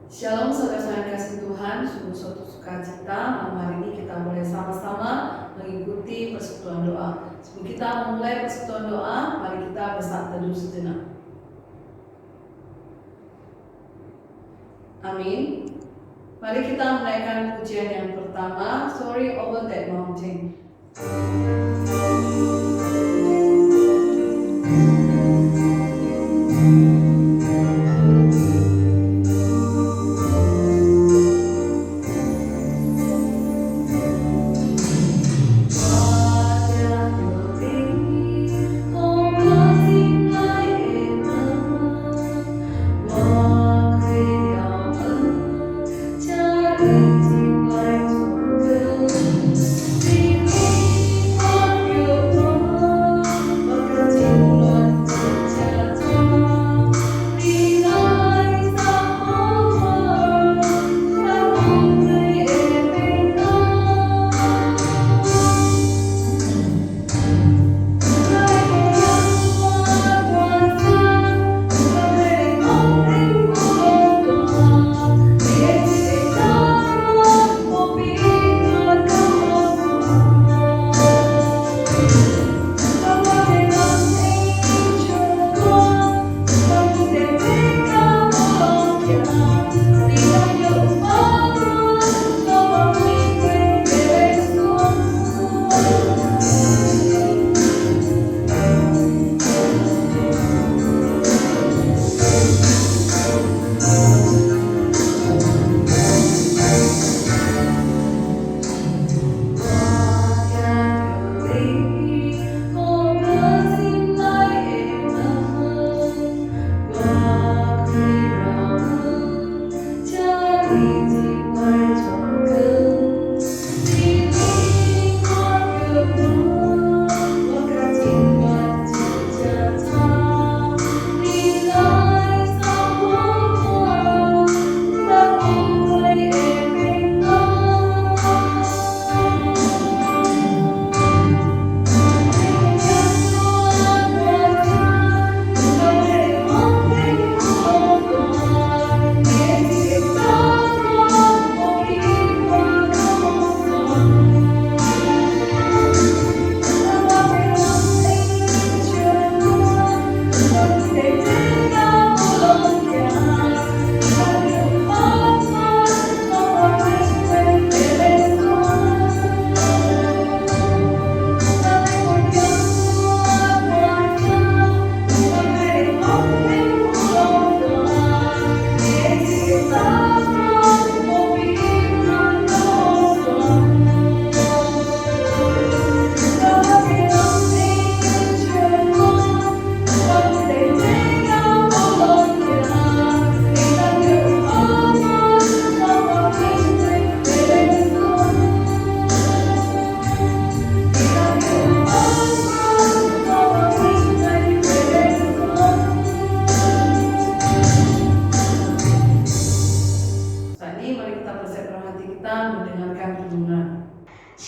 Shalom saudara-saudara yang kasih Tuhan, sungguh suatu sukacita malam hari ini kita boleh sama-sama mengikuti persekutuan doa. Sebelum kita memulai persekutuan doa, mari kita bersatu teduh sejenak. Amin. Mari kita menaikkan pujian yang pertama, Sorry Over That Mountain.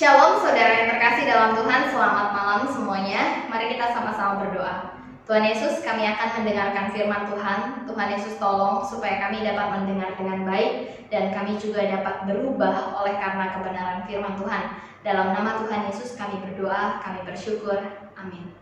Shalom saudara yang terkasih dalam Tuhan, selamat malam semuanya. Mari kita sama-sama berdoa. Tuhan Yesus, kami akan mendengarkan firman Tuhan. Tuhan Yesus tolong supaya kami dapat mendengar dengan baik dan kami juga dapat berubah oleh karena kebenaran firman Tuhan. Dalam nama Tuhan Yesus kami berdoa, kami bersyukur. Amin.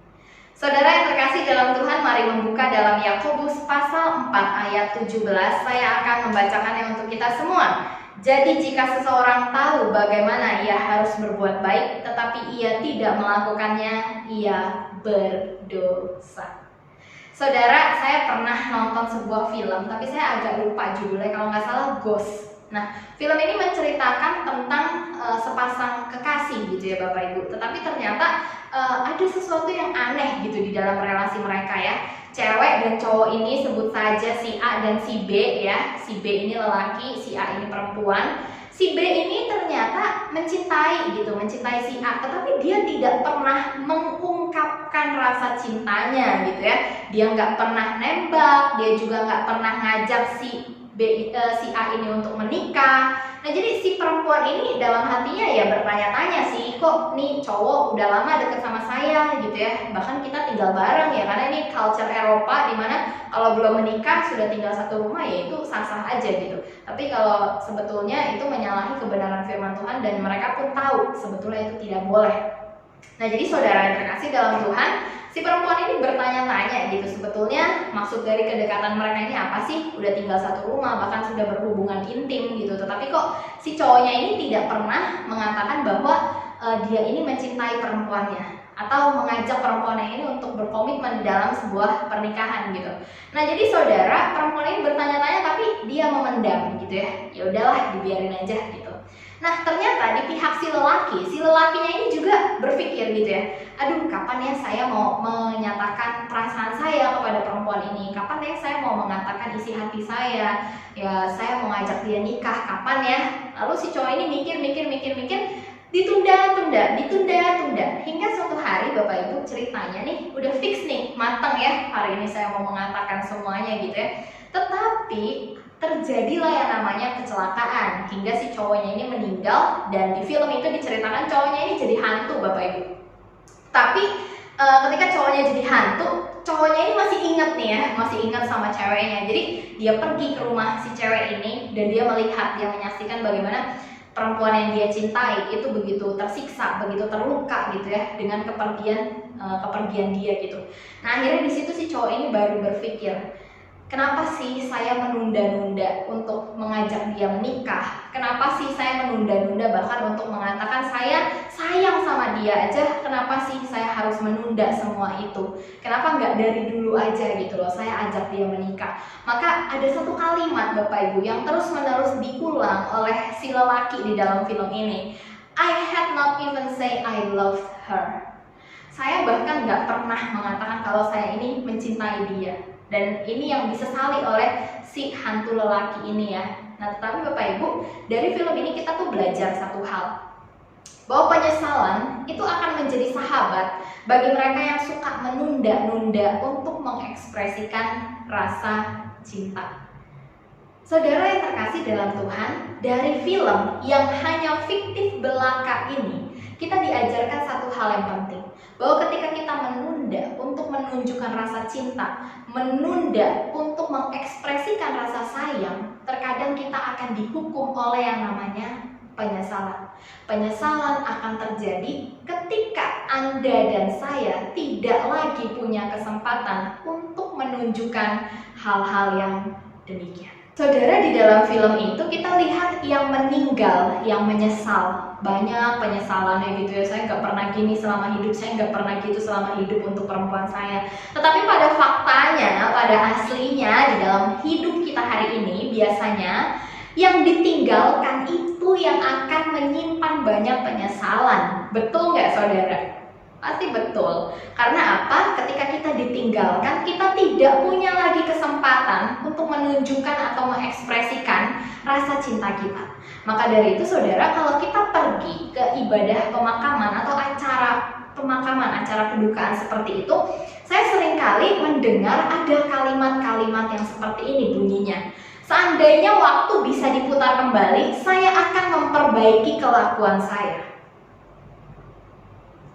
Saudara yang terkasih dalam Tuhan, mari membuka dalam Yakobus pasal 4 ayat 17. Saya akan membacakannya untuk kita semua. Jadi jika seseorang tahu bagaimana ia harus berbuat baik, tetapi ia tidak melakukannya, ia berdosa. Saudara, saya pernah nonton sebuah film, tapi saya agak lupa judulnya, kalau nggak salah Ghost. Nah, film ini menceritakan tentang sepasang kekasih gitu ya Bapak Ibu. Tetapi ternyata ada sesuatu yang aneh gitu di dalam relasi mereka ya. Cewek dan cowok ini sebut saja si A dan si B ya. Si B ini lelaki, si A ini perempuan. Si B ini ternyata mencintai si A, tetapi dia tidak pernah mengungkapkan rasa cintanya gitu ya. Dia nggak pernah nembak, dia juga nggak pernah ngajak si si A ini untuk menikah. Nah jadi si perempuan ini dalam hatinya ya bertanya-tanya sih, kok nih cowok udah lama deket sama saya gitu ya, bahkan kita tinggal bareng ya, karena ini culture Eropa dimana kalau belum menikah sudah tinggal satu rumah ya itu sah-sah aja gitu. Tapi kalau sebetulnya itu menyalahi kebenaran firman Tuhan dan mereka pun tahu sebetulnya itu tidak boleh. Nah jadi saudara yang terkasih dalam Tuhan, si perempuan ini bertanya-tanya gitu, sebetulnya maksud dari kedekatan mereka ini apa sih? Udah tinggal satu rumah, bahkan sudah berhubungan intim gitu. Tetapi kok si cowoknya ini tidak pernah mengatakan bahwa dia ini mencintai perempuannya atau mengajak perempuannya ini untuk berkomitmen dalam sebuah pernikahan gitu. Nah jadi saudara, perempuan ini bertanya-tanya tapi dia memendam gitu ya. Ya udahlah, dibiarin aja gitu. Nah ternyata di pihak si lelakinya ini juga berpikir gitu ya, aduh kapan ya saya mau menyatakan perasaan saya kepada perempuan ini, kapan ya saya mau mengatakan isi hati saya, ya saya mau ngajak dia nikah, kapan ya. Lalu si cowok ini mikir, ditunda, hingga suatu hari Bapak Ibu ceritanya nih udah fix nih, matang ya, hari ini saya mau mengatakan semuanya gitu ya. Tetapi terjadilah yang namanya kecelakaan hingga si cowoknya ini meninggal, dan di film itu diceritakan cowoknya ini jadi hantu Bapak Ibu. Tapi ketika cowoknya jadi hantu, cowoknya ini masih ingat nih ya, masih ingat sama ceweknya. Jadi dia pergi ke rumah si cewek ini dan dia melihat, dia menyaksikan bagaimana perempuan yang dia cintai itu begitu tersiksa, begitu terluka gitu ya dengan kepergian dia gitu. Nah akhirnya di situ si cowok ini baru berpikir, kenapa sih saya menunda-nunda untuk mengajak dia menikah? Kenapa sih saya menunda-nunda bahkan untuk mengatakan saya sayang sama dia aja? Kenapa sih saya harus menunda semua itu? Kenapa nggak dari dulu aja gitu loh, saya ajak dia menikah? Maka ada satu kalimat Bapak Ibu yang terus-menerus diulang oleh si lelaki di dalam film ini. I had not even say I loved her. Saya bahkan nggak pernah mengatakan kalau saya ini mencintai dia. Dan ini yang disesali oleh si hantu lelaki ini ya. Nah tetapi Bapak Ibu, dari film ini kita tuh belajar satu hal, bahwa penyesalan itu akan menjadi sahabat bagi mereka yang suka menunda-nunda untuk mengekspresikan rasa cinta. Saudara yang terkasih dalam Tuhan, dari film yang hanya fiktif belaka ini, kita diajarkan satu hal yang penting, bahwa ketika kita menunda untuk menunjukkan rasa cinta, menunda untuk mengekspresikan rasa sayang, terkadang kita akan dihukum oleh yang namanya penyesalan. Penyesalan akan terjadi ketika Anda dan saya tidak lagi punya kesempatan untuk menunjukkan hal-hal yang demikian. Saudara, di dalam film itu kita lihat yang meninggal, yang menyesal, banyak penyesalannya gitu ya. Saya nggak pernah gini selama hidup, saya nggak pernah gitu selama hidup untuk perempuan saya. Tetapi pada faktanya, pada aslinya di dalam hidup kita hari ini, biasanya yang ditinggalkan itu yang akan menyimpan banyak penyesalan. Betul nggak saudara? Pasti betul. Karena apa? Ketika kita ditinggalkan, kita tidak punya lagi kesempatan untuk menunjukkan atau mengekspresikan rasa cinta kita. Maka dari itu saudara, kalau kita pergi ke ibadah pemakaman atau acara pemakaman, acara kedukaan seperti itu, saya seringkali mendengar ada kalimat-kalimat yang seperti ini bunyinya. Seandainya waktu bisa diputar kembali, saya akan memperbaiki kelakuan saya.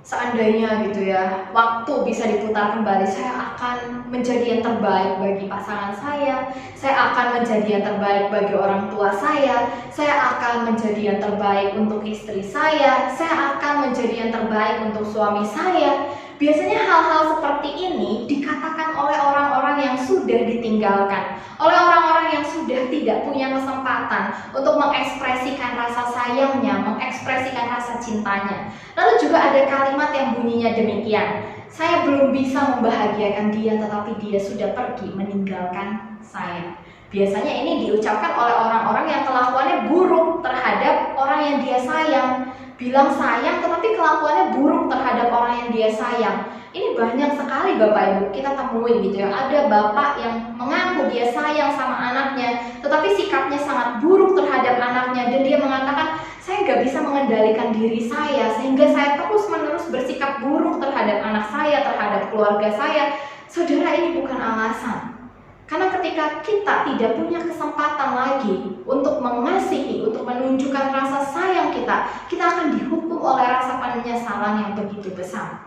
Seandainya gitu ya, waktu bisa diputar kembali, saya akan menjadi yang terbaik bagi pasangan saya akan menjadi yang terbaik bagi orang tua saya akan menjadi yang terbaik untuk istri saya akan menjadi yang terbaik untuk suami saya. Biasanya hal-hal seperti ini dikatakan oleh orang-orang yang sudah ditinggalkan, oleh orang-orang yang sudah tidak punya kesempatan untuk mengekspresikan rasa sayangnya, mengekspresikan rasa cintanya. Lalu juga ada kalimat yang bunyinya demikian, saya belum bisa membahagiakan dia tetapi dia sudah pergi meninggalkan saya. Biasanya ini diucapkan oleh orang-orang yang kelakuannya buruk terhadap orang yang dia sayang. Bilang sayang tetapi kelakuannya buruk terhadap orang yang dia sayang. Ini banyak sekali Bapak Ibu kita temui gitu ya. Ada bapak yang mengaku dia sayang sama anaknya, tetapi sikapnya sangat buruk terhadap anaknya. Dan dia mengatakan, saya gak bisa mengendalikan diri saya, sehingga saya terus-menerus bersikap buruk terhadap anak saya, terhadap keluarga saya. Saudara, ini bukan alasan. Karena ketika kita tidak punya kesempatan lagi untuk mengasihi, untuk menunjukkan rasa sayang kita akan dihukum oleh rasa penyesalan yang begitu besar.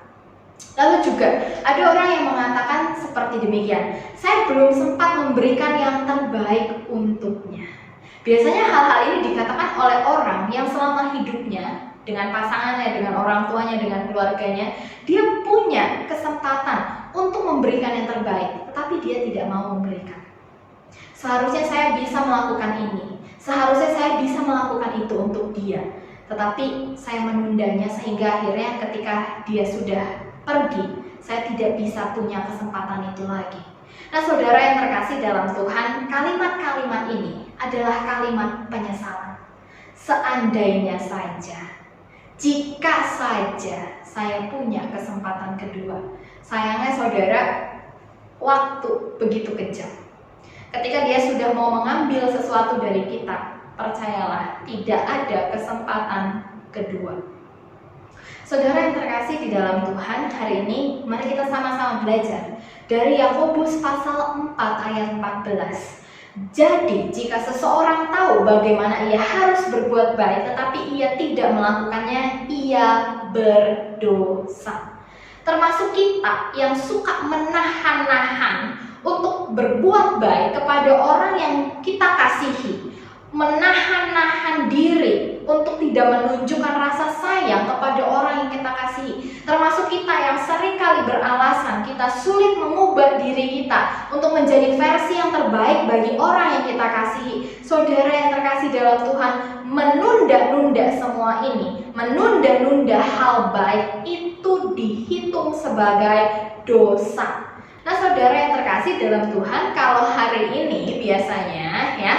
Lalu juga ada orang yang mengatakan seperti demikian, saya belum sempat memberikan yang terbaik untuknya. Biasanya hal-hal ini dikatakan oleh orang yang selama hidupnya dengan pasangannya, dengan orang tuanya, dengan keluarganya, dia punya kesempatan untuk memberikan yang terbaik, tetapi dia tidak mau memberikan. Seharusnya saya bisa melakukan ini, seharusnya saya bisa melakukan itu untuk dia, tetapi saya menundanya sehingga akhirnya ketika dia sudah pergi, saya tidak bisa punya kesempatan itu lagi. Nah, saudara yang terkasih dalam Tuhan, kalimat-kalimat ini adalah kalimat penyesalan. Seandainya saja, jika saja saya punya kesempatan kedua. Sayangnya saudara, waktu begitu kejam. Ketika dia sudah mau mengambil sesuatu dari kita, percayalah, tidak ada kesempatan kedua. Saudara yang terkasih di dalam Tuhan, hari ini mari kita sama-sama belajar dari Yakobus pasal 4 ayat 14. Jadi, jika seseorang tahu bagaimana ia harus berbuat baik tetapi ia tidak melakukannya, ia berdosa. Termasuk kita yang suka menahan-nahan untuk berbuat baik kepada orang yang kita kasihi, menahan-nahan diri untuk tidak menunjukkan rasa sayang kepada orang yang kita kasihi. Termasuk kita yang seringkali beralasan kita sulit mengubah diri kita untuk menjadi versi yang terbaik bagi orang yang kita kasihi. Saudara yang terkasih dalam Tuhan, menunda-nunda semua ini, menunda-nunda hal baik itu dihitung sebagai dosa. Nah, saudara yang terkasih dalam Tuhan, kalau hari ini biasanya ya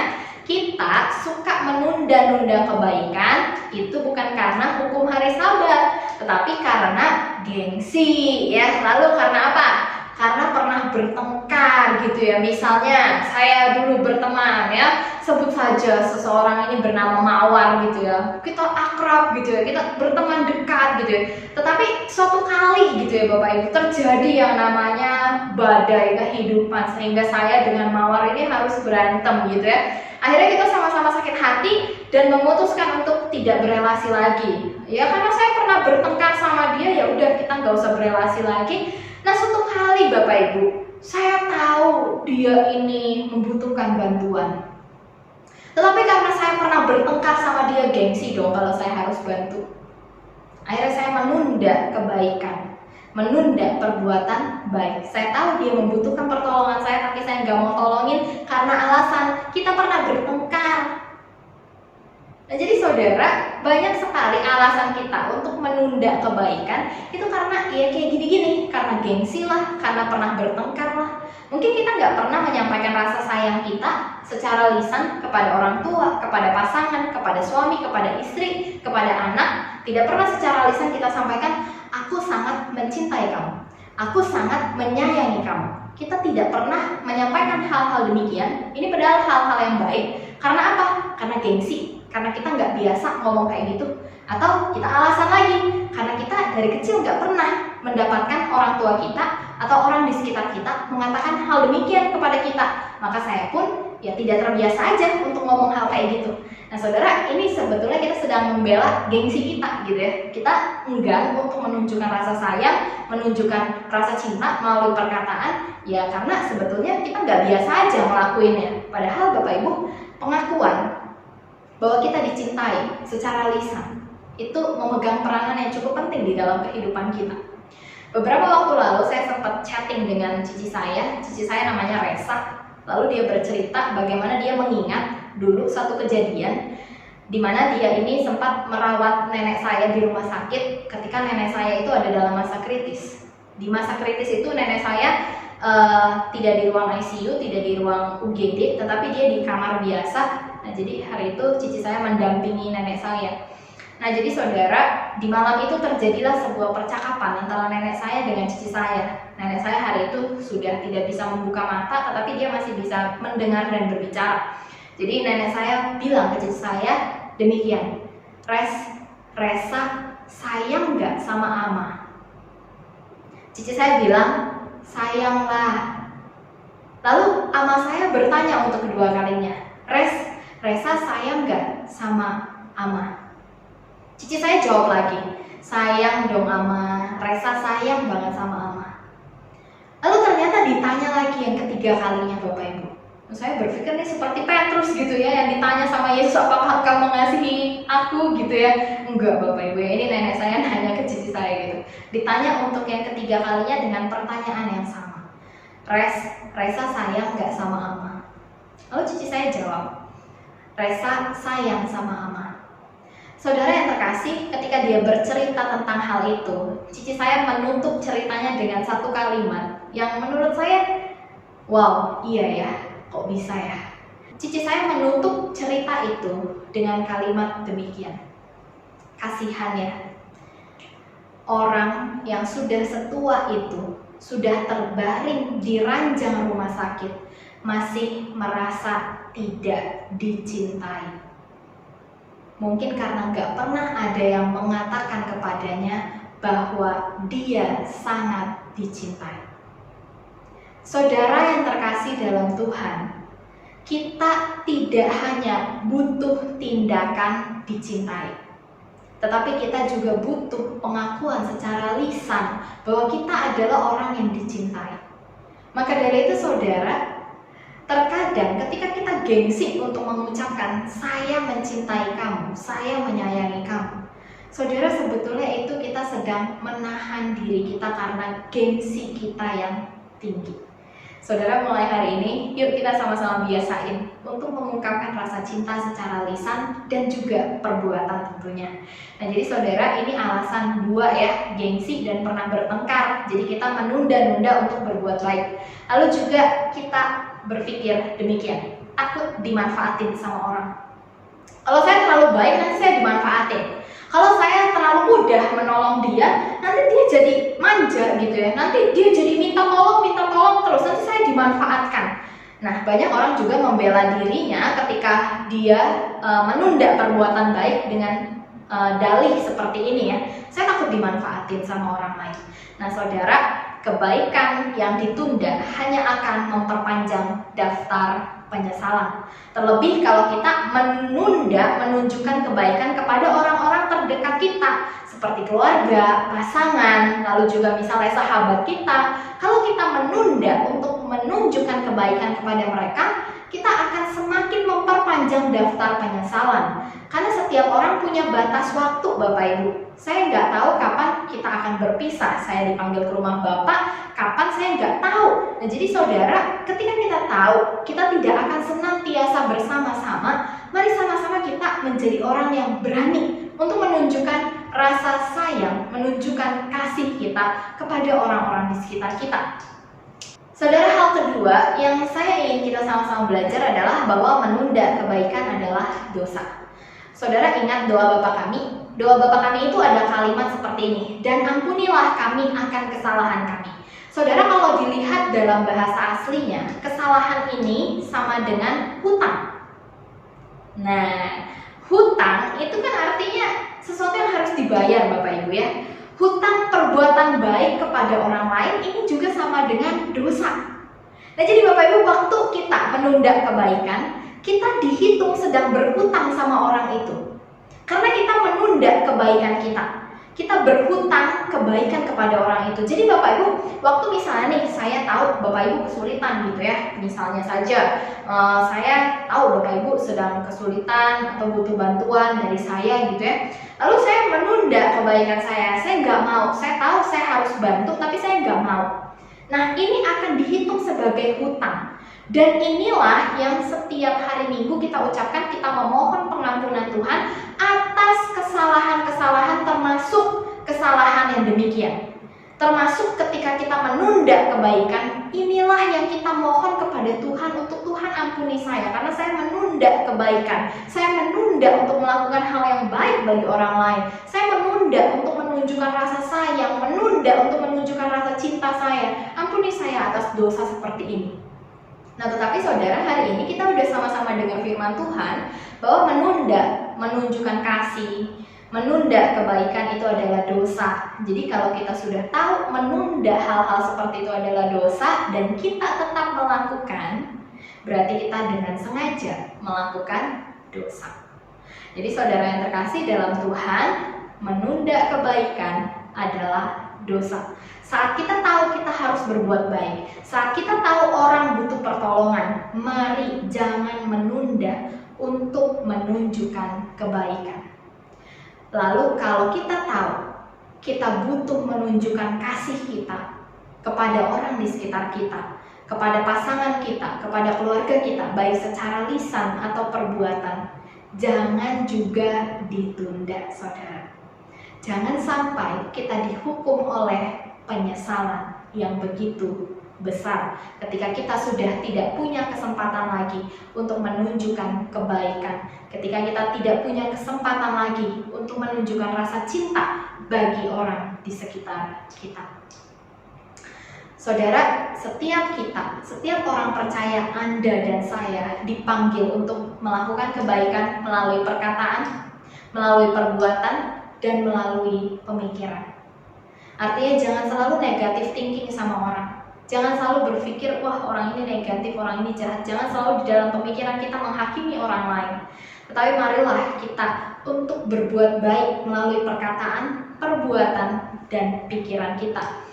kita suka menunda-nunda kebaikan, itu bukan karena hukum hari Sabat, tetapi karena gengsi ya. Lalu karena apa? Karena pernah bertengkar gitu ya. Misalnya saya dulu berteman ya, sebut saja seseorang ini bernama Mawar gitu ya. Kita akrab gitu ya, kita berteman dekat gitu ya. Tetapi suatu kali gitu ya Bapak Ibu, terjadi yang namanya badai kehidupan sehingga saya dengan Mawar ini harus berantem gitu ya. Akhirnya kita sama-sama sakit hati dan memutuskan untuk tidak berelasi lagi. Ya karena saya pernah bertengkar sama dia, ya udah kita nggak usah berelasi lagi. Nah, suatu kali Bapak Ibu, saya tahu dia ini membutuhkan bantuan. Tetapi karena saya pernah bertengkar sama dia, gengsi dong kalau saya harus bantu. Akhirnya saya menunda kebaikan, menunda perbuatan baik. Saya tahu dia membutuhkan pertolongan saya, tapi saya nggak mau tolongin karena alasan kita pernah bertengkar. Nah, jadi saudara, banyak sekali alasan kita untuk menunda kebaikan itu karena ya kayak gini-gini, karena gengsi lah, karena pernah bertengkar lah. Mungkin kita nggak pernah menyampaikan rasa sayang kita secara lisan kepada orang tua, kepada pasangan, kepada suami, kepada istri, kepada anak. Tidak pernah secara lisan kita sampaikan, aku sangat mencintai kamu, aku sangat menyayangi kamu. Kita tidak pernah menyampaikan hal-hal demikian. Ini padahal hal-hal yang baik. Karena apa? Karena gengsi. Karena kita nggak biasa ngomong kayak gitu. Atau kita alasan lagi, karena kita dari kecil nggak pernah mendapatkan orang tua kita atau orang di sekitar kita mengatakan hal demikian kepada kita. Maka saya pun ya tidak terbiasa aja untuk ngomong hal kayak gitu. Nah saudara, ini sebetulnya kita sedang membela gengsi kita gitu ya. Kita enggan untuk menunjukkan rasa sayang, menunjukkan rasa cinta melalui perkataan, ya karena sebetulnya kita nggak biasa aja ngelakuinnya. Padahal Bapak Ibu, pengakuan bahwa kita dicintai secara lisan itu memegang peranan yang cukup penting di dalam kehidupan kita. Beberapa waktu lalu saya sempat chatting dengan cici saya namanya Resa. Lalu dia bercerita bagaimana dia mengingat dulu satu kejadian di mana dia ini sempat merawat nenek saya di rumah sakit ketika nenek saya itu ada dalam masa kritis. Di masa kritis itu nenek saya tidak di ruang ICU, tidak di ruang UGD, tetapi dia di kamar biasa. Nah, jadi hari itu cici saya mendampingi nenek saya. Nah, jadi saudara, di malam itu terjadilah sebuah percakapan antara nenek saya dengan cici saya. Nenek saya hari itu sudah tidak bisa membuka mata, tetapi dia masih bisa mendengar dan berbicara. Jadi nenek saya bilang ke cici saya demikian, Resa, sayang nggak sama Ama? Cici saya bilang, sayang lah. Lalu ama saya bertanya untuk kedua kalinya, Resa sayang gak sama ama? Cici saya jawab lagi, sayang dong ama, Resa sayang banget sama ama. Lalu ternyata ditanya lagi yang ketiga kalinya Bapak Ibu. Saya berpikir nih seperti Petrus gitu ya, yang ditanya sama Yesus, apakah engkau mengasihi aku gitu ya. Enggak Bapak Ibu, ini nenek saya nanya ke cici saya gitu. Ditanya untuk yang ketiga kalinya dengan pertanyaan yang sama, Resa sayang gak sama ama? Lalu cici saya jawab, Resa sayang sama ama. Saudara yang terkasih, ketika dia bercerita tentang hal itu, cici saya menutup ceritanya dengan satu kalimat yang menurut saya, wow, iya ya, kok bisa ya? Cici saya menutup cerita itu dengan kalimat demikian, kasihan ya, orang yang sudah setua itu, sudah terbaring di ranjang rumah sakit, masih merasa tidak dicintai. Mungkin karena gak pernah ada yang mengatakan kepadanya bahwa dia sangat dicintai. Saudara yang terkasih dalam Tuhan, kita tidak hanya butuh tindakan dicintai, tetapi kita juga butuh pengakuan secara lisan bahwa kita adalah orang yang dicintai. Maka dari itu saudara, terkadang ketika kita gengsi untuk mengucapkan saya mencintai kamu, saya menyayangi kamu, saudara, sebetulnya itu kita sedang menahan diri kita karena gengsi kita yang tinggi. Saudara, mulai hari ini yuk kita sama-sama biasain untuk mengungkapkan rasa cinta secara lisan dan juga perbuatan tentunya. Nah, jadi saudara, ini alasan dua ya, gengsi dan pernah bertengkar. Jadi kita menunda-nunda untuk berbuat baik. Lalu juga kita berpikir demikian, takut dimanfaatin sama orang. Kalau saya terlalu baik, nanti saya dimanfaatin. Kalau saya terlalu mudah menolong dia, nanti dia jadi manja gitu ya. Nanti dia jadi minta tolong terus, nanti saya dimanfaatkan. Nah, banyak orang juga membela dirinya ketika dia menunda perbuatan baik dengan dalih seperti ini ya. Saya takut dimanfaatin sama orang lain. Nah, saudara, kebaikan yang ditunda hanya akan memperpanjang daftar penyesalan. Terlebih kalau kita menunda menunjukkan kebaikan kepada orang-orang terdekat kita, seperti keluarga, pasangan, lalu juga misalnya sahabat kita. Kalau kita menunda untuk menunjukkan kebaikan kepada mereka, kita akan semakin memperpanjang daftar penyesalan. Karena setiap orang punya batas waktu Bapak Ibu. Saya nggak tahu kapan kita akan berpisah. Saya dipanggil ke rumah Bapak, kapan saya nggak tahu. Nah, jadi saudara, ketika kita tahu kita tidak akan senantiasa bersama-sama, mari sama-sama kita menjadi orang yang berani untuk menunjukkan rasa sayang, menunjukkan kasih kita kepada orang-orang di sekitar kita. Saudara, hal kedua yang saya ingin kita sama-sama belajar adalah bahwa menunda kebaikan adalah dosa. Saudara ingat doa Bapa kami? Doa Bapa kami itu ada kalimat seperti ini, dan ampunilah kami akan kesalahan kami. Saudara, kalau dilihat dalam bahasa aslinya, kesalahan ini sama dengan hutang. Nah, hutang itu kan artinya sesuatu yang harus dibayar Bapak Ibu ya. Hutang perbuatan baik kepada orang lain ini juga sama dengan dosa. Nah, jadi Bapak Ibu, waktu kita menunda kebaikan, kita dihitung sedang berhutang sama orang itu. Karena kita menunda kebaikan kita. Kita berhutang kebaikan kepada orang itu. Jadi Bapak Ibu, waktu misalnya nih saya tahu Bapak Ibu kesulitan gitu ya. Misalnya saja saya tahu Bapak Ibu sedang kesulitan atau butuh bantuan dari saya gitu ya. Lalu saya menunda kebaikan saya nggak mau. Saya tahu saya harus bantu tapi saya nggak mau. Nah, ini akan dihitung sebagai hutang. Dan inilah yang setiap hari Minggu kita ucapkan, kita memohon pengampunan Tuhan atas kesalahan-kesalahan, termasuk kesalahan yang demikian. Termasuk ketika kita menunda kebaikan, inilah yang kita mohon kepada Tuhan untuk Tuhan ampuni saya karena saya menunda kebaikan. Saya menunda untuk melakukan hal yang baik bagi orang lain. Saya menunda untuk menunjukkan rasa sayang, menunda untuk menunjukkan rasa cinta saya. Ampuni saya atas dosa seperti ini. Nah, tetapi saudara, hari ini kita udah sama-sama dengar firman Tuhan bahwa menunda menunjukkan kasih, Menunda kebaikan itu adalah dosa. Jadi kalau kita sudah tahu menunda hal-hal seperti itu adalah dosa dan kita tetap melakukan, berarti kita dengan sengaja melakukan dosa. Jadi saudara yang terkasih dalam Tuhan, menunda kebaikan adalah dosa. Saat kita tahu kita harus berbuat baik, saat kita tahu orang butuh pertolongan, mari jangan menunda untuk menunjukkan kebaikan. Lalu kalau kita tahu kita butuh menunjukkan kasih kita kepada orang di sekitar kita, kepada pasangan kita, kepada keluarga kita, baik secara lisan atau perbuatan, jangan juga ditunda, saudara. Jangan sampai kita dihukum oleh penyesalan yang begitu besar ketika kita sudah tidak punya kesempatan lagi untuk menunjukkan kebaikan, ketika kita tidak punya kesempatan lagi untuk menunjukkan rasa cinta bagi orang di sekitar kita. Saudara, setiap orang percaya, Anda dan saya dipanggil untuk melakukan kebaikan melalui perkataan, melalui perbuatan, dan melalui pemikiran. Artinya jangan selalu negatif thinking sama orang. Jangan selalu berpikir, wah orang ini negatif, orang ini jahat. Jangan selalu di dalam pemikiran kita menghakimi orang lain. Tetapi marilah kita untuk berbuat baik melalui perkataan, perbuatan, dan pikiran kita.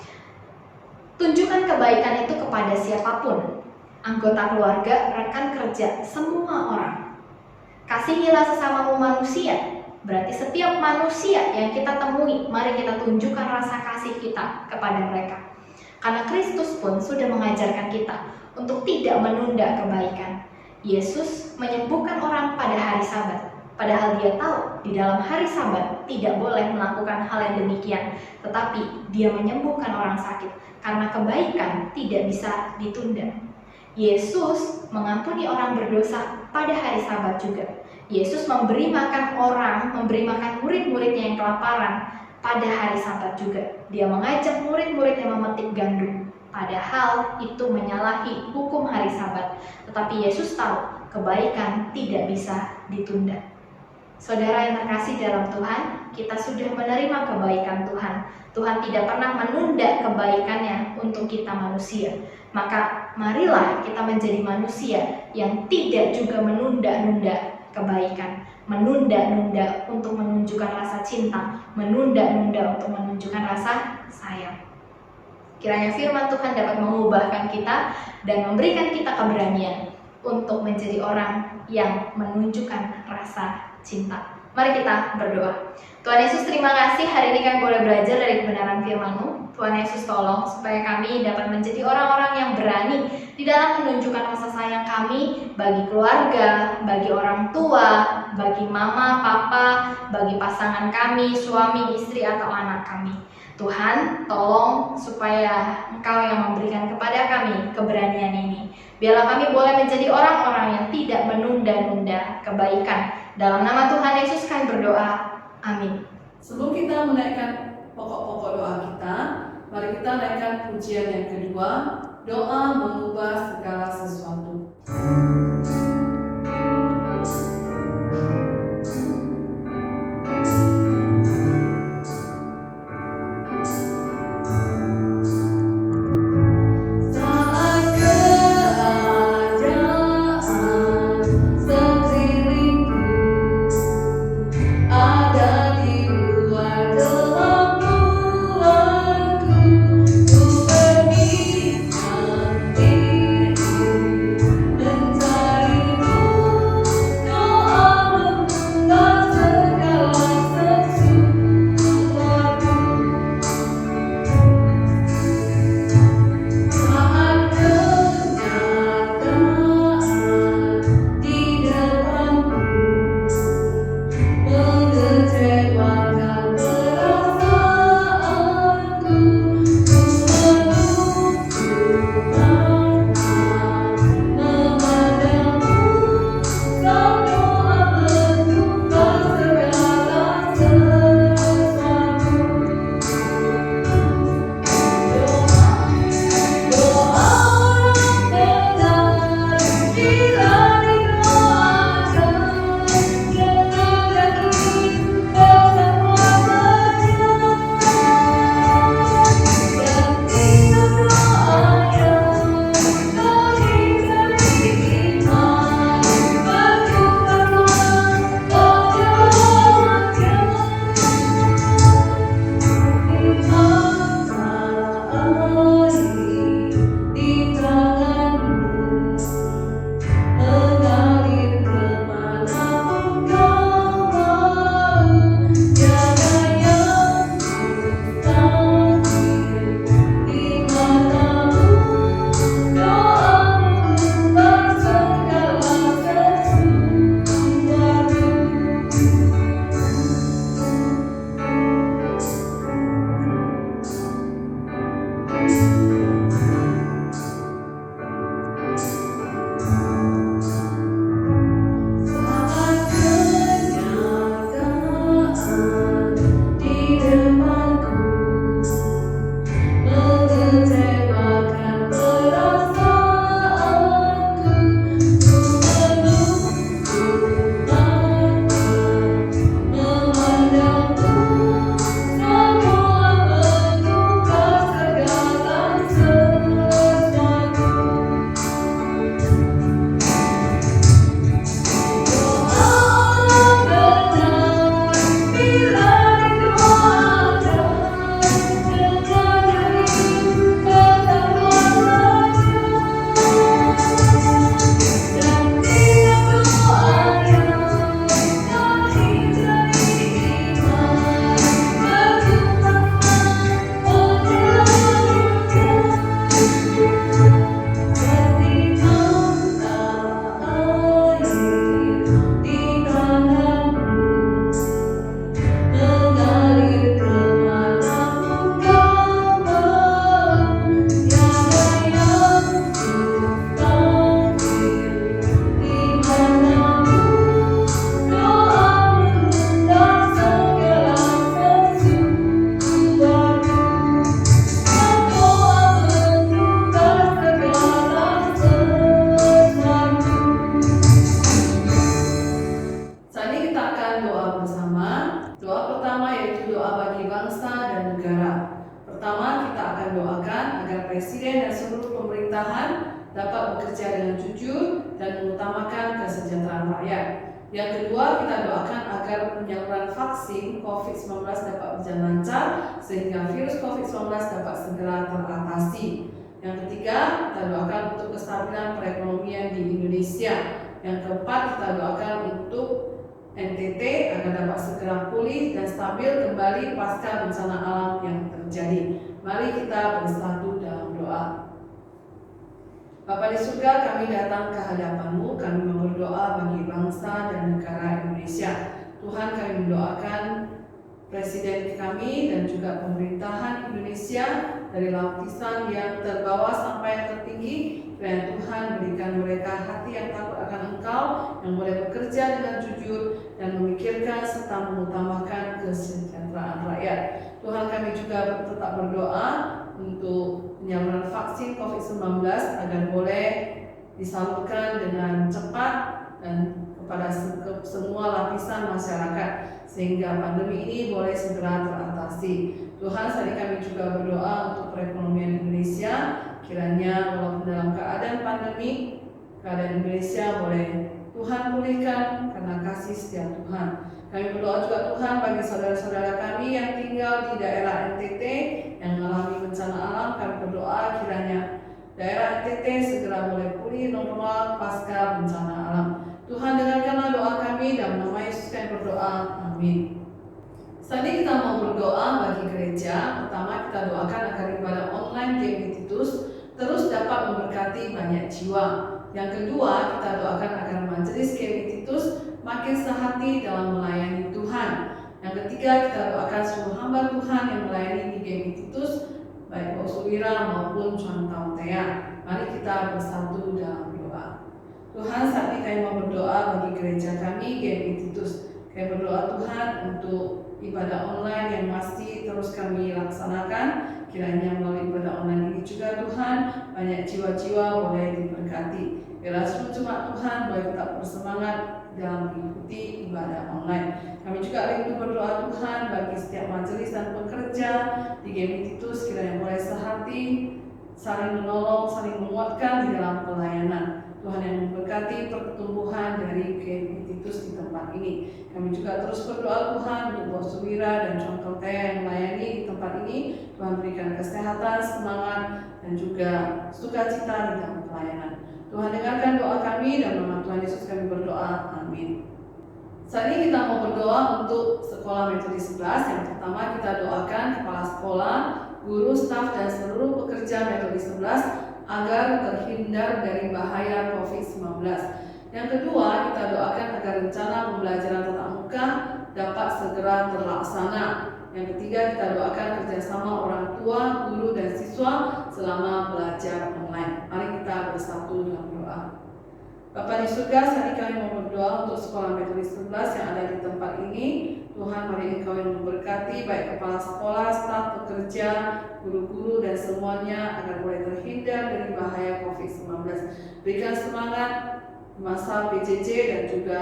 Tunjukkan kebaikan itu kepada siapapun, anggota keluarga, rekan kerja, semua orang. Kasihilah sesamamu manusia. Berarti setiap manusia yang kita temui, mari kita tunjukkan rasa kasih kita kepada mereka. Karena Kristus pun sudah mengajarkan kita untuk tidak menunda kebaikan. Yesus menyembuhkan orang pada hari Sabat, padahal dia tahu di dalam hari Sabat tidak boleh melakukan hal yang demikian, tetapi dia menyembuhkan orang sakit karena kebaikan tidak bisa ditunda. Yesus mengampuni orang berdosa pada hari Sabat juga. Yesus memberi makan orang, memberi makan murid-muridnya yang kelaparan pada hari Sabat juga. Dia mengajak murid-murid yang memetik gandum, padahal itu menyalahi hukum hari Sabat. Tetapi Yesus tahu kebaikan tidak bisa ditunda. Saudara yang terkasih dalam Tuhan, kita sudah menerima kebaikan Tuhan. Tuhan tidak pernah menunda kebaikannya untuk kita manusia. Maka marilah kita menjadi manusia yang tidak juga menunda-nunda kebaikan, menunda-nunda untuk menunjukkan rasa cinta, menunda-nunda untuk menunjukkan rasa sayang. Kiranya firman Tuhan dapat mengubahkan kita dan memberikan kita keberanian untuk menjadi orang yang menunjukkan rasa cinta. Mari kita berdoa. Tuhan Yesus, terima kasih hari ini kami boleh belajar dari kebenaran firman-Mu. Tuhan Yesus, tolong supaya kami dapat menjadi orang-orang yang berani di dalam menunjukkan rasa sayang kami bagi keluarga, bagi orang tua, bagi mama, papa, bagi pasangan kami, suami, istri, atau anak kami. Tuhan, tolong supaya Engkau yang memberikan kepada kami keberanian ini. Biarlah kami boleh menjadi orang-orang yang tidak menunda-nunda kebaikan. Dalam nama Tuhan Yesus kami berdoa. Amin. Sebelum kita menaikkan pokok-pokok doa kita, mari kita naikkan pujian yang kedua, doa mengubah segala sesuatu. Mencari akan doa bersama. Doa pertama yaitu doa bagi bangsa dan negara. Pertama, kita akan doakan agar Presiden dan seluruh pemerintahan dapat bekerja dengan jujur dan mengutamakan kesejahteraan rakyat. Yang kedua, kita doakan agar penyaluran vaksin COVID-19 dapat berjalan lancar sehingga virus COVID-19 dapat segera teratasi. Yang ketiga, kita doakan untuk kestabilan perekonomian di Indonesia. Yang keempat, kita doakan untuk NTT agar dapat segera pulih dan stabil kembali pasca bencana alam yang terjadi. Mari kita bersatu dalam doa. Bapa di surga, kami datang ke hadapan-Mu, kami mau berdoa bagi bangsa dan negara Indonesia. Tuhan, kami mendoakan Presiden kami dan juga pemerintahan Indonesia dari lapisan yang terbawah sampai yang tertinggi. Dan Tuhan, berikan mereka hati yang takut akan Engkau, yang boleh bekerja dengan jujur dan memikirkan serta mengutamakan kesejahteraan rakyat. Tuhan, kami juga tetap berdoa untuk penyaluran vaksin COVID-19 agar boleh disalurkan dengan cepat dan kepada semua lapisan masyarakat sehingga pandemi ini boleh segera teratasi. Tuhan, saat ini kami juga berdoa untuk perekonomian Indonesia, kiranya walaupun dalam keadaan pandemi, keadaan Indonesia boleh Tuhan pulihkan karena kasih setia Tuhan. Kami berdoa juga Tuhan bagi saudara-saudara kami yang tinggal di daerah NTT yang mengalami bencana alam. Kami berdoa kiranya daerah NTT segera boleh pulih normal pasca bencana alam. Tuhan, dengarkanlah doa kami, dalam nama Yesus kami berdoa, amin. Saat ini kita mau berdoa bagi gereja. Pertama, kita doakan agar ibadah online GMI Titus terus dapat memberkati banyak jiwa. Yang kedua, kita doakan agar majelis GMI Titus makin sehati dalam melayani Tuhan. Yang ketiga, kita doakan seluruh hamba Tuhan yang melayani di GMI Titus, baik Suwira maupun Chuan Tau Tea. Mari kita bersatu dalam doa. Tuhan, saat ini kami mau berdoa bagi gereja kami GMI Titus. Kami berdoa Tuhan untuk ibadah online yang masih terus kami laksanakan. Kiranya melalui ibadah online ini juga Tuhan, banyak jiwa-jiwa boleh diberkati. Biarlah seluruh jemaat Tuhan boleh tetap bersemangat dalam mengikuti ibadah online. Kami juga rindu berdoa Tuhan bagi setiap majelis dan pekerja di GMI Titus, kiranya boleh sehati, saling menolong, saling menguatkan di dalam pelayanan. Tuhan yang memberkati pertumbuhan dari GMI Titus di tempat ini. Kami juga terus berdoa Tuhan untuk Bos Suwira dan contoh yang melayani di tempat ini. Tuhan berikan kesehatan, semangat, dan juga sukacita di dalam pelayanan. Tuhan, dengarkan doa kami, dan nama Tuhan Yesus kami berdoa, amin. Saat ini kita mau berdoa untuk sekolah Metodis 11. Yang pertama, kita doakan kepala sekolah, guru, staf, dan seluruh pekerja Metodis 11 agar terhindar dari bahaya COVID-19. Yang kedua, kita doakan agar rencana pembelajaran tatap muka dapat segera terlaksana. Yang ketiga, kita doakan kerjasama orang tua, guru, dan siswa selama belajar online. Mari kita bersatu dalam doa. Bapa di surga, saat ini kami mau berdoa untuk sekolah Metodis 11 yang ada di tempat ini. Tuhan, mari Engkau yang memberkati baik kepala sekolah, staf, pekerja, guru-guru, dan semuanya agar boleh terhindar dari bahaya COVID-19. Berikan semangat masa PJJ dan juga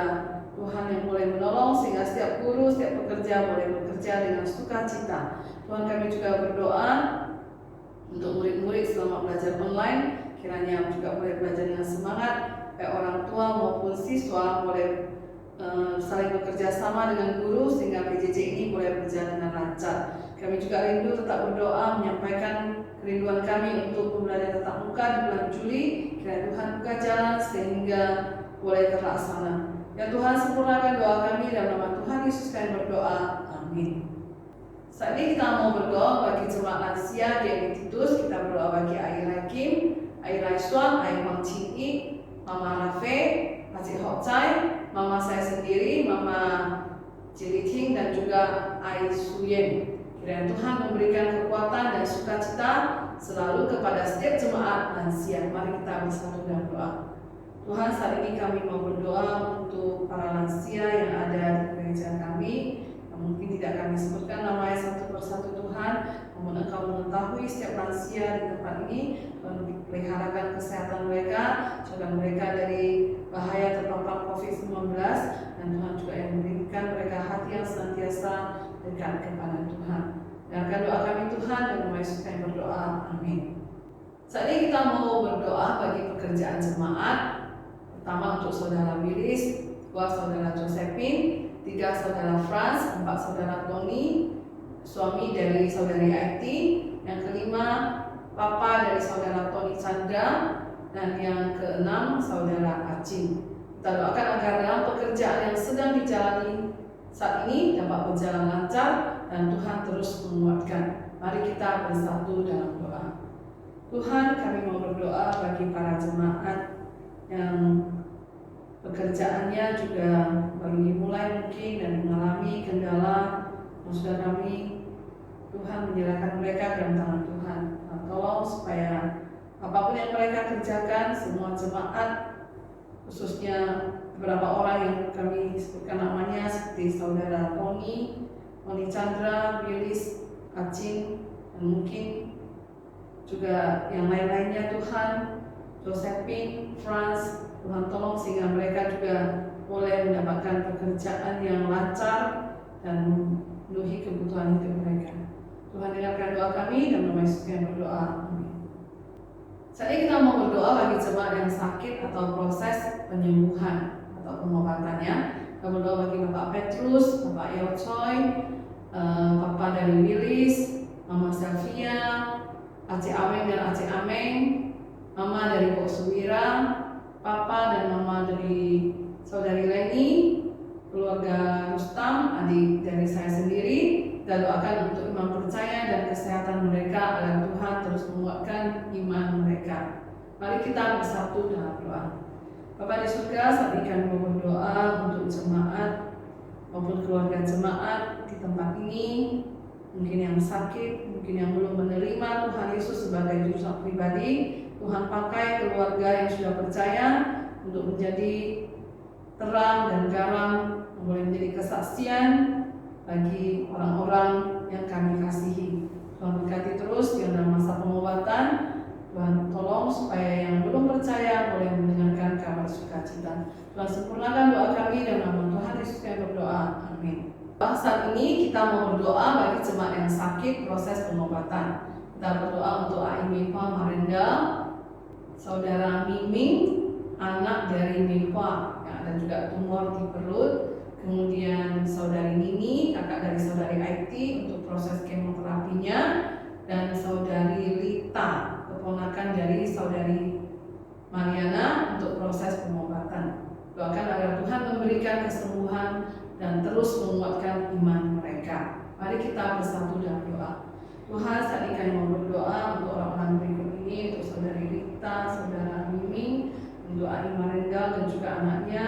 Tuhan yang boleh menolong sehingga setiap guru, setiap pekerja boleh bekerja dengan sukacita. Tuhan, kami juga berdoa untuk murid-murid selama belajar online, kiranya juga boleh belajar dengan semangat, baik orang tua maupun siswa boleh saling bekerja sama dengan guru sehingga PJJ ini boleh berjalan dengan lancar. Kami juga rindu tetap berdoa menyampaikan kerinduan kami untuk pembelajaran tatap muka di bulan Juli. Kiranya Tuhan buka jalan sehingga boleh terlaksana. Ya Tuhan, sempurnakan doa kami, dalam nama Tuhan Yesus kami berdoa, amin. Saat ini kita mau berdoa bagi jemaat lansia GMI Titus. Kita berdoa bagi Ayah Hakim, Ayah Raiswan, Ayah Wang Chingi, Mama Rafe, Haji Hok Chai, Mama saya sendiri, Mama Jiliting, dan juga Ai Suyen. Kiranya Tuhan memberikan kekuatan dan sukacita selalu kepada setiap jemaat lansia. Mari kita bersatu dalam doa. Tuhan, saat ini kami mau berdoa untuk para lansia yang ada di gereja kami. Mungkin tidak kami sebutkan namanya satu persatu Tuhan, namun Engkau mengetahui setiap lansia di tempat ini. Tuhan, peliharakan kesehatan mereka, jaga mereka dari bahaya terpapar COVID-19, dan Tuhan juga yang memberikan mereka senantiasa dekat kepada Tuhan. Dengarkan doa kami Tuhan, dan nama Yesus kami berdoa. Amin. Saat ini kita mau berdoa bagi pekerjaan jemaat. Pertama untuk saudara Willis, 2 saudara Josephine, 3 saudara Franz, 4 saudara Tony, suami dari saudari IT, yang kelima papa dari saudara Tony Chandra, dan yang keenam saudara Acin. Kita doakan agar dalam pekerjaan yang sedang dijalani saat ini dapat berjalan lancar dan Tuhan terus menguatkan. Mari kita bersatu dalam doa. Tuhan, kami mau berdoa bagi para jemaat yang pekerjaannya juga baru dimulai mungkin dan mengalami kendala. Sudah kami, Tuhan menyerahkan mereka dalam tangan Tuhan. Tolong supaya apapun yang mereka kerjakan, semua jemaat, khususnya beberapa orang yang kami sebutkan namanya seperti saudara Tony Chandra, Willis, Acin, dan mungkin juga yang lain-lainnya Tuhan, Josephine, Franz, Tuhan tolong sehingga mereka juga boleh mendapatkan pekerjaan yang lancar dan memenuhi kebutuhan hidup mereka. Tuhan dengarkan doa kami dan nama Yesus yang berdoa. Amin. Saat ini kita mau berdoa bagi jemaat yang sakit atau proses penyembuhan atau pengobatannya. Kita berdoa bagi Bapak Petrus, Bapak Yao Choi, Papa dari Willis, Mama Sylvia, Aceh Ameng dan Aceh Ameng, Mama dari Pok Suwira, Papa dan Mama dari Saudari Leni, keluarga Rustam, adik dari saya sendiri. Kita doakan untuk iman percaya dan kesehatan mereka agar Tuhan terus menguatkan iman mereka. Mari kita bersatu dalam doa. Bapa di surga, saat ini kami mau berdoa untuk jemaat maupun keluarga jemaat di tempat ini, mungkin yang sakit, mungkin yang belum menerima Tuhan Yesus sebagai juru selamat pribadi. Tuhan pakai keluarga yang sudah percaya untuk menjadi terang dan garam, boleh menjadi kesaksian bagi orang-orang yang kami kasihi. Tuhan berkati terus di dalam masa pengobatan. Tuhan tolong supaya yang belum percaya boleh mendengarkan kabar sukacita. Tuhan sempurnakan doa kami dalam nama Tuhan Yesus kami berdoa. Amin. Saat ini kita mau berdoa bagi jemaat yang sakit proses pengobatan. Kita berdoa untuk Aimifah Marenda, saudara Miming, anak dari Mifah yang ada juga tumor di perut. Kemudian saudari Nini, kakak dari saudari IT untuk proses kemoterapinya, dan saudari Lita, keponakan dari saudari Mariana untuk proses pengobatan. Doakan agar Tuhan memberikan kesembuhan dan terus menguatkan iman mereka. Mari kita bersatu dalam doa. Tuhan, saat ini kami mau berdoa untuk orang-orang berikut ini, untuk saudari Lita, saudara Mimi, untuk Adi Marendal dan juga anaknya.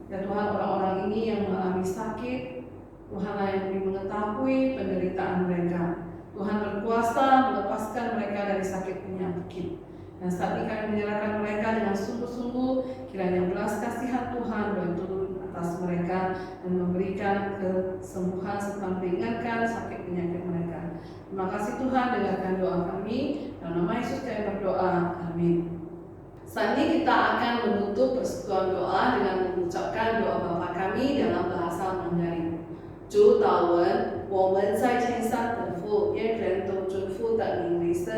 Ya Tuhan, orang-orang ini yang mengalami sakit, Tuhanlah yang lebih mengetahui penderitaan mereka. Tuhan berkuasa melepaskan mereka dari sakit penyakit. Dan saat ini kami menyerahkan mereka dengan sungguh-sungguh, kiranya belas kasihan Tuhan boleh turun atas mereka dan memberikan kesembuhan serta meringankan sakit penyakit mereka. Terima kasih Tuhan, dengarkan doa kami. Dalam nama Yesus kami berdoa. Amin. Saat ini kita akan menutup persekutuan doa dengan mengucapkan doa Bapa kami dalam bahasa Mandarin. 主导文，我们在天上等父，愿人都尊父的名为圣，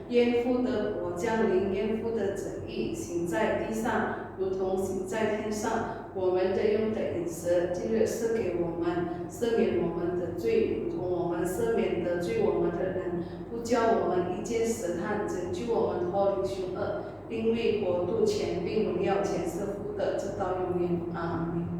愿父的国降临，愿父的旨意行在地上，如同行在天上。我们的用的饮食，今日赐给我们，赦免我们的罪，如同我们赦免得罪我们的人，不叫我们遇见试探，拯救我们脱离凶恶。因为国度、权柄、荣耀、全是父的，直到永远。阿门。